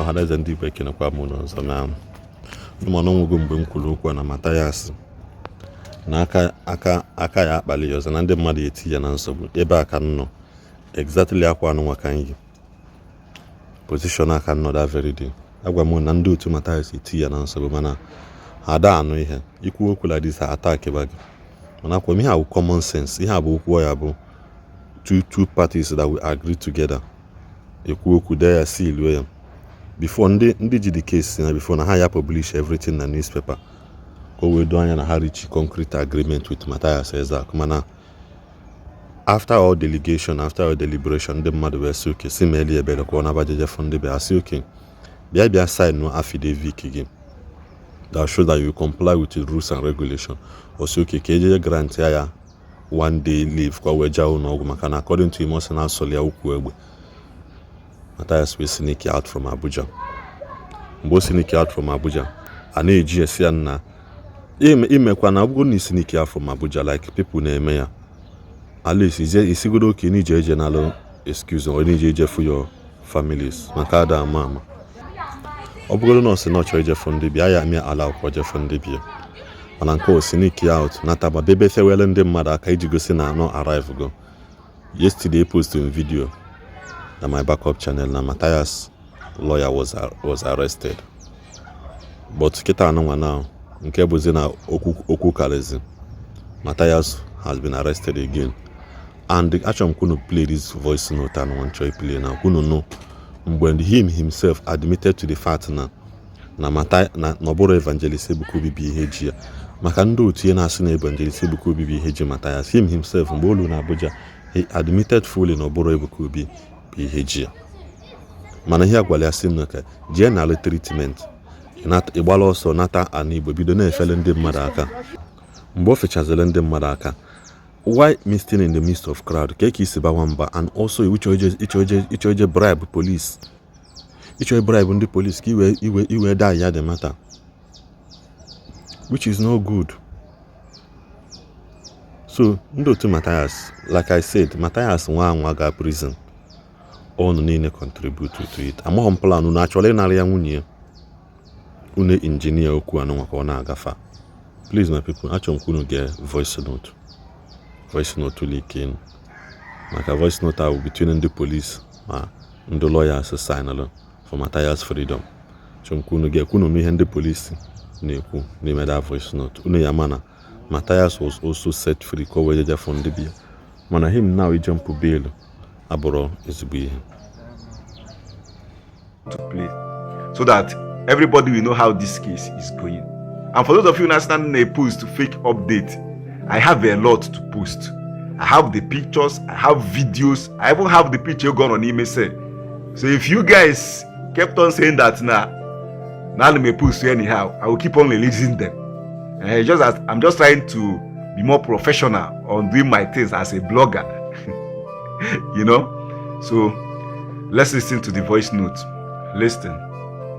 ọhaneze ndị Igbo ekenekwa m n'ọzọ na ụmụnụ nwego mgbe m kwuru okwu na Matthias na aka ya akpali ọzọ na ndị mmadụ eti ya na nsogbu ebe aka nọ exactly akwa anụ nwaka nyi position aka nọ that very day agwa m na ndị otu Matthias eti ya na nsogbu mana ha da anụ ihe ikwu okwu like this attack bag mana kwa ihe a common sense ihe a bụ okwu ya bụ two parties that will agree together ekwu okwu de ya seal ya before ndị ji the case na before na ha ya publish everything na newspaper ka o wee do anya na ha reach concrete agreement with Matthias Ezeaku mana after all delegation after all deliberation ndị mmadụ wee sị oke si meli ebere kwa na bajeje fọ ndị be asị oke bịa sign no affidavit gị that shows that you comply with the rules and regulation osi oke ka ejeje grant ya one day leave kwa wee jaa ụlọọgwụ maka na according to emotional solia ukwu egbe Matthias will sneak out from Abuja. Mbo sneak out from Abuja. Ana eji esi ya na imekwa na ọbụgo ni sneak out from Abuja like people na-eme ya. At least isigodo oke ni je nalo excuse or ni je for your families. Maka ada mama. Ọbụgo no se no chọ je for ndị bia ya mi allow ko je for ndị bia. Mana nke o sneak out na taba bebe fewele ndị mmadụ aka iji gosi na no arrive go. Yesterday posted video na my backup channel na Matthias lawyer was arrested but kita anwa now nke buzi na okwu kalezi Matthias has been arrested again and actually kunu play this voice note and one try play now kunu know when himself admitted to the fact na Matthias na noboro evangelist Ebuka bibi ihe ji ya maka ndị otu ye na-asị na evangelist Ebuka bibi ihe ji Matthias himself mgbe olu na Abuja he admitted fully na noboro Ebuka bibi ihe ji ya mana ihe agwala ya sị ka jee na treatment ịgbala ọsọ nata ana Igbo bido na-efele ndị mmadụ aka mgbe o fechazile ndị mmadụ aka why misting in the midst of crowd ka isi bawa mba and also ichoje bribe police ichoje bribe ndị police ka iwe da ya the matter which is no good. So ndị otu Matthias like I said Matthias nwa ga prison onu niile contribute to it amaghị plan unu achọrọ ịnara ya nwunye unu engineer okwu anụ maka ọ na-agafa please my people achọrọ m unu get voice note leaking maka voice note ahụ between the police ma ndị lawyers sign for Matthias freedom achọrọ m unu get unu ihe ndị police na-ekwu n'ime that voice note unu ya mana Matthias was also set free ka o wee jeje for ndị bia mana him now he jump bail abụrụ ezigbo ihe to play so that everybody will know how this case is going. And for those of you who understand a post to fake update, I have a lot to post. I have the pictures, I have videos, I even have the picture gone on email. So if you guys kept on saying that now I may post anyhow, I will keep on releasing them. I'm just trying to be more professional on doing my things as a blogger. You know, so let's listen to the voice note. Listen.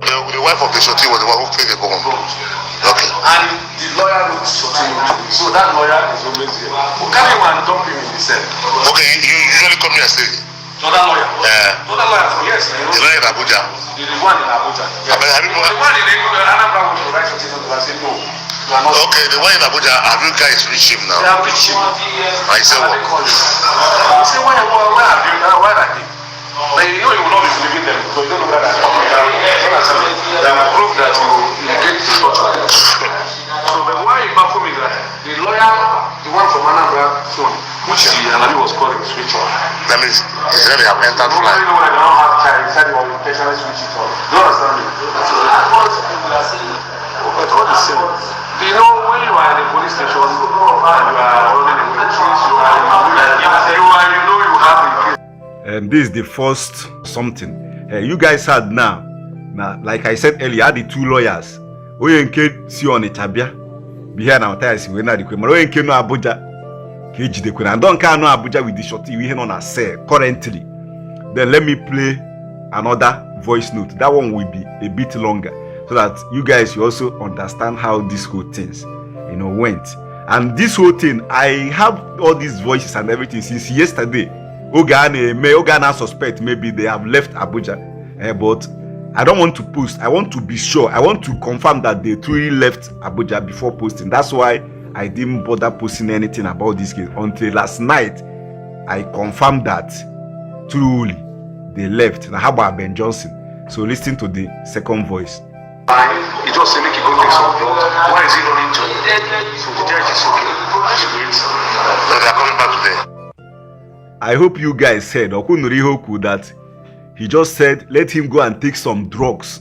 The wife of the shorty was the one who played the bomb. Okay. And the lawyer wrote shorty. So that lawyer is always here. Who carry one and dump him in the cell. Okay, you usually come here and stay. So that lawyer. Yeah. So that lawyer, yes. The lawyer in Abuja. The one in Abuja. Yeah. But have you the one in Anambra wants to write shorty note. I said no. Okay, the one in Abuja, have you guys reached him now? They have reached him. I said what? You say where have you? Where are they? But you know you will not be believing them, so you don't know that they will prove that you get the torture. So but why you baffle me that the lawyer, the one from Anambra, which the Alabi was calling switch on. That means it's really have entered flight. You know when they don't have time, inside or intentionally switch it on. Do you understand me? But all the same. Do you know when you are in the police station and you are running away, you know you have the case. This is the first something you guys had now. Like I said earlier, I had the two lawyers. Oyenke si on Itabia. Be here now, Matthias. We na the Queen. Oyenke no Abuja. Keji the Queen. And don't can no Abuja with the shorty. We here on a cell currently. Then let me play another voice note. That one will be a bit longer, so that you guys will also understand how this whole things, went. And this whole thing, I have all these voices and everything since yesterday. Ogana suspect maybe they have left Abuja, but I don't want to post. I want to be sure. I want to confirm that they truly left Abuja before posting. That's why I didn't bother posting anything about this case until last night. I confirmed that truly they left. Now, how about Ben Johnson? So listen to the second voice. He just said, make you go take some blood. Why is he running to? So the judge is okay. So they are coming back today. I hope you guys heard Okunurihoku that he just said, let him go and take some drugs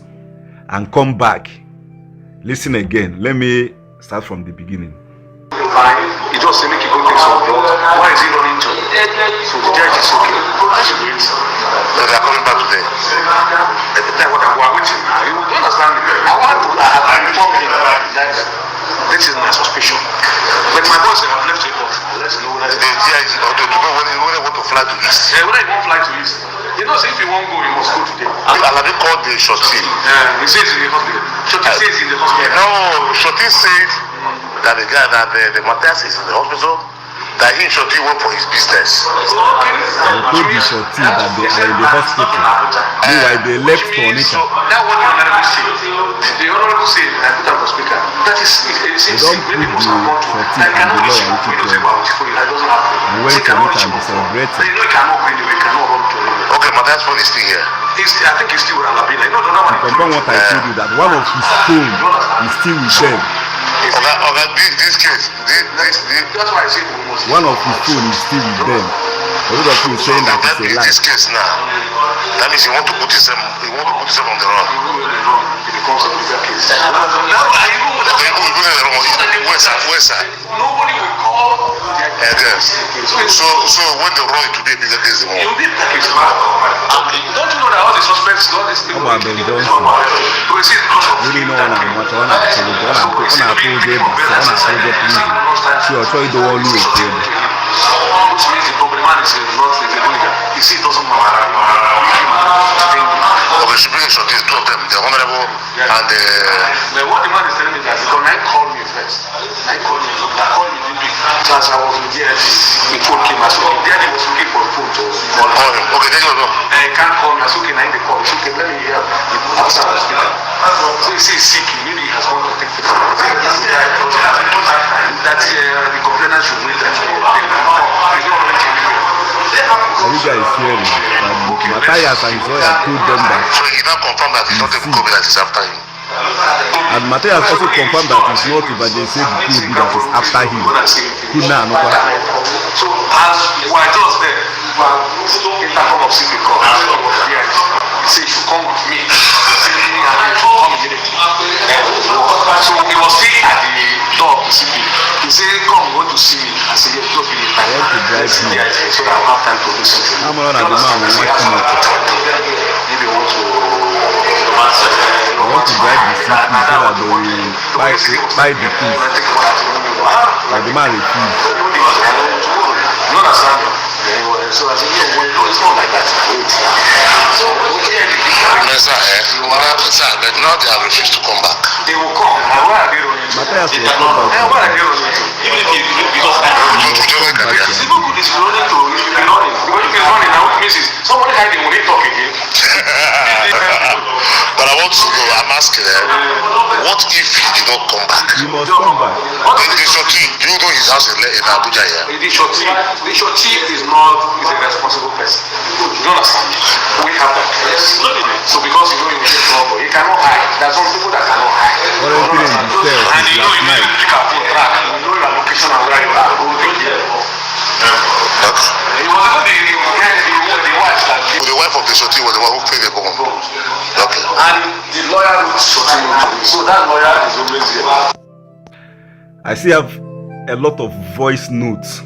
and come back. Listen again. Let me start from the beginning. He just said, make you go take some blood. Why is he running to? So the judge is okay. So they are coming back today. We are waiting. You understand? I want to inform him that this is my suspicion. But my boss have left it off. Let's know that. The DIG, when they want to fly to East. When they won't fly to East. You know, if you won't go, you must go today. Alabi called the Shoti. He says in the hospital. Shoti says in the hospital. No, Shoti said that the guy that the Matthias is in the hospital, that he and Shoti work for his business. I told the Shoti that they are in the hospital. Meanwhile, they left for Onitsha. That what the honorable said. The honorable said, I put up a speaker. That is, They don't put the Shoti and the law and and went to Onitsha and be celebrating. You know, he cannot go anywhere. He cannot run to anywhere. Okay, Matthias phone is still here. I think he's still with Alabina. You know, the number. Confirm what I told you, that one of his phone is still with them. This case, That's why I say we must. One of his phone is still with them. A lot of people saying that it's a lie. this case now, that means he want to put himself on the run. It becomes a bigger case. Where's that? Nobody will call. Yes. So when they run to be a bigger case, It will be a bigger case. Don't you know that all the suspects, all these people, How about Ben Johnson? Really no one and much one and told them, sure, try the one who is here. Which means the problem man is not a hooligan. You see, it doesn't matter. okay, she brings Shoti, two of them, the honorable and the. But what the man is telling me that because I called me first. I called me so as I was in there, the phone came. I said, there he was looking for a phone to call him. Okay, then you know. And he can't call me. I said, okay, now in the call. It's okay, let me hear the answer on the speaker. So he says sick, maybe he has gone to take pictures. That the complainant should wait and take Are you guys hearing? Matthias and his lawyer told them that. So he now confirmed that it's not even COVID that is after him. And Matthias also confirmed that it's not evangelist Kultur that is after him. Kuna no kwa. So as we are just there, intercom of CP call. He said you should come with me. Come immediately. So he was still at the door of the CP. He said, come, you want to see me? I said, yes, just give me time. I want to drive you. So that I have time to listen to you. I'm not the man who wants to Maybe you want to I want to drive the CP so that they will buy the keys. But the man refused. You understand? So I said, yeah, no, it's not like that. No, sir, but now they have refused to come back. They will come. Why are they running? Matthias will come back. Why are they running? Even if because it's not good is running to running. Because if he's running now, it means somebody hiding when they talk again. But I want to know, I'm asking what if he did not come back? He must come back. The Shoti, do you know his house in Abuja here? The Shoti is a responsible person. You don't understand? We have that place. So because you know you will get trouble, you cannot hide. There are some people that cannot hide. What are you doing in the cell And since you know last you night? pick up your track, you know your location and where you are. We will take care. It was even the wife that came. The wife of the Shoti was the one who paid the bond. Okay. And the lawyer was Shoti. So that lawyer is always here. I still have a lot of voice notes